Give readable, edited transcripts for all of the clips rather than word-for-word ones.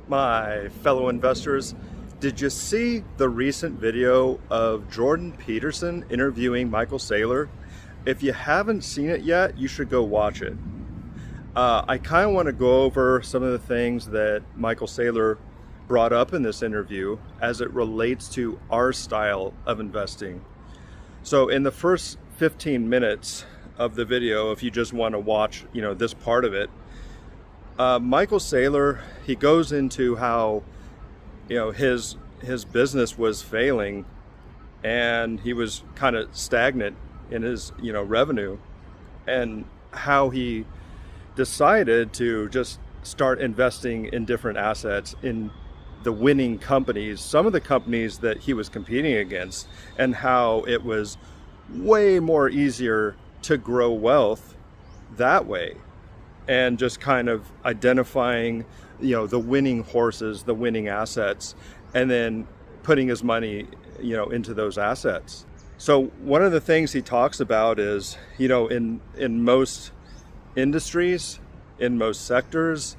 My fellow investors, did you see the recent video of Jordan Peterson interviewing Michael Saylor? If you haven't seen it yet, you should go watch it. I kind of want to go over some of the things that Michael Saylor brought up in this interview as it relates to our style of investing. So in the first 15 minutes of the video, if you just want to watch, this part of it, Michael Saylor, he goes into how, his business was failing and he was kind of stagnant in his, revenue, and how he decided to just start investing in different assets in the winning companies, some of the companies that he was competing against, and how it was way more easier to grow wealth that way. And just kind of identifying, the winning horses, the winning assets, and then putting his money, into those assets. So one of the things he talks about is, in most industries, in most sectors,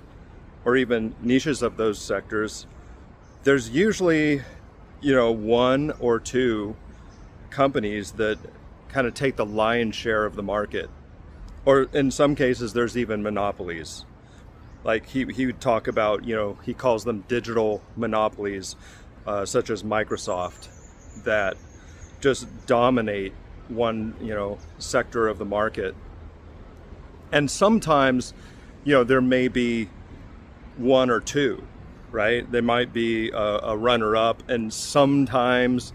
or even niches of those sectors, there's usually, one or two companies that kind of take the lion's share of the market. Or in some cases, there's even monopolies. Like he would talk about, he calls them digital monopolies, such as Microsoft, that just dominate one, sector of the market. And sometimes, there may be one or two, right? There might be a runner-up, and sometimes,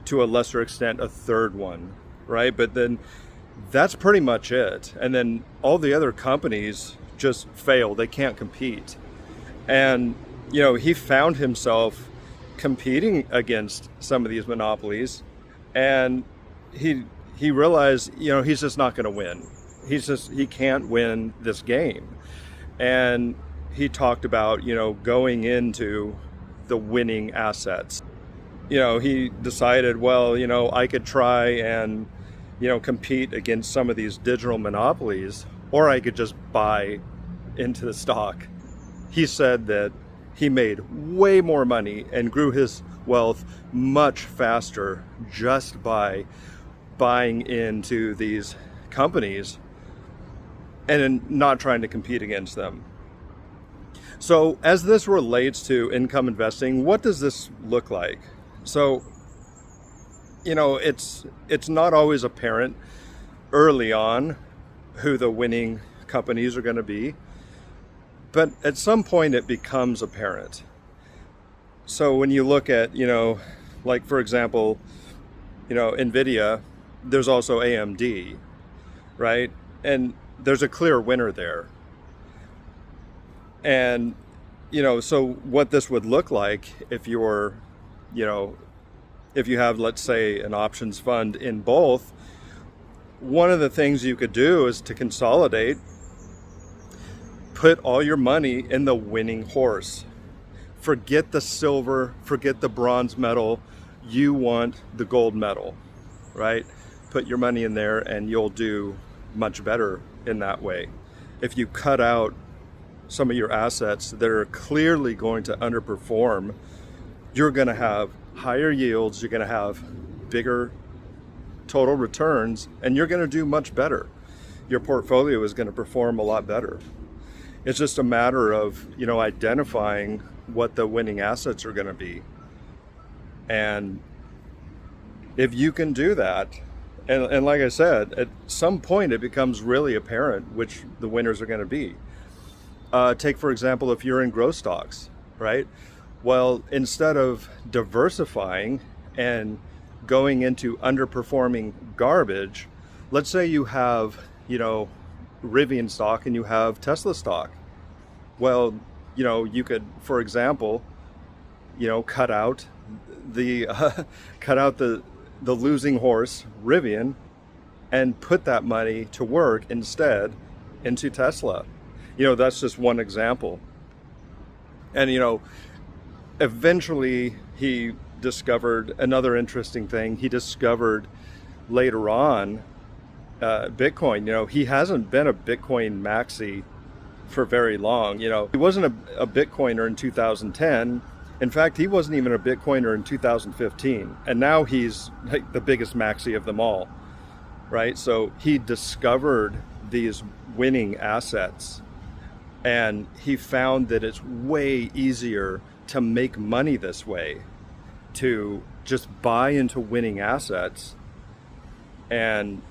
to a lesser extent, a third one, right? But then that's pretty much it. And then all the other companies just fail. They can't compete. And, he found himself competing against some of these monopolies, and he realized, he's just not going to win. He can't win this game. And he talked about, going into the winning assets. He decided, well, I could try and compete against some of these digital monopolies, or I could just buy into the stock. He said that he made way more money and grew his wealth much faster just by buying into these companies and not trying to compete against them. So as this relates to income investing, what does this look like? So it's not always apparent early on who the winning companies are going to be, but at some point it becomes apparent. So when you look at, like for example, NVIDIA, there's also AMD, right? And there's a clear winner there. And, so what this would look like if you're, if you have, let's say, an options fund in both, one of the things you could do is to consolidate, put all your money in the winning horse. Forget the silver, forget the bronze medal. You want the gold medal, right? Put your money in there and you'll do much better in that way. If you cut out some of your assets that are clearly going to underperform, you're going to have higher yields, you're going to have bigger total returns, and you're going to do much better. Your portfolio is going to perform a lot better. It's just a matter of, identifying what the winning assets are going to be. And if you can do that, and like I said, at some point it becomes really apparent which the winners are going to be. Take, for example, if you're in growth stocks, right? Well, instead of diversifying and going into underperforming garbage, let's say you have, Rivian stock and you have Tesla stock. Well, you could, for example, cut out the losing horse, Rivian, and put that money to work instead into Tesla. That's just one example. And, eventually he discovered another interesting thing. He discovered later on Bitcoin. He hasn't been a Bitcoin maxi for very long. You know, he wasn't a Bitcoiner in 2010. In fact, he wasn't even a Bitcoiner in 2015. And now he's like the biggest maxi of them all, right? So he discovered these winning assets, and he found that it's way easier to make money this way, to just buy into winning assets and,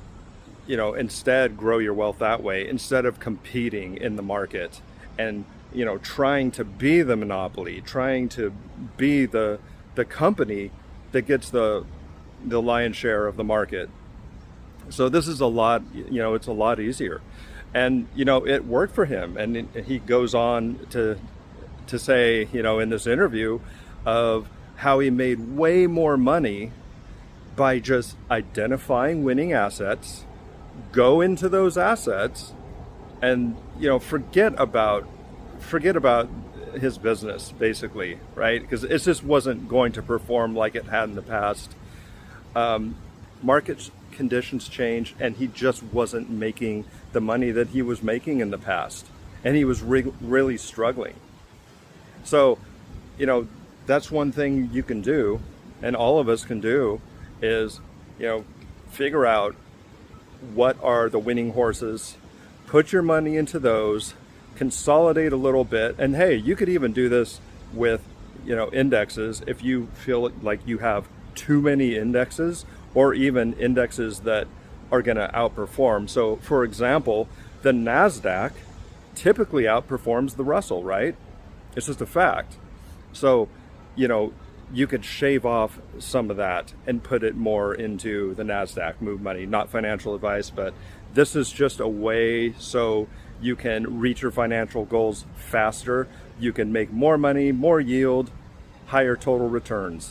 you know, instead grow your wealth that way, instead of competing in the market and, you know, trying to be the monopoly, trying to be the company that gets the lion's share of the market. So this is a lot, you know, it's a lot easier. And, you know, it worked for him. And he goes on to say, you know, in this interview of how he made way more money by just identifying winning assets, go into those assets, and, you know, forget about his business, basically, right? Because it just wasn't going to perform like it had in the past. Market conditions changed, and he just wasn't making the money that he was making in the past, and he was really struggling. So, you know, that's one thing you can do, and all of us can do, is, you know, figure out what are the winning horses, put your money into those, consolidate a little bit. And hey, you could even do this with, you know, indexes if you feel like you have too many indexes, or even indexes that are going to outperform. So for example, the NASDAQ typically outperforms the Russell, right? It's just a fact. So, you know, you could shave off some of that and put it more into the NASDAQ, move money. Not financial advice, but this is just a way so you can reach your financial goals faster. You can make more money, more yield, higher total returns.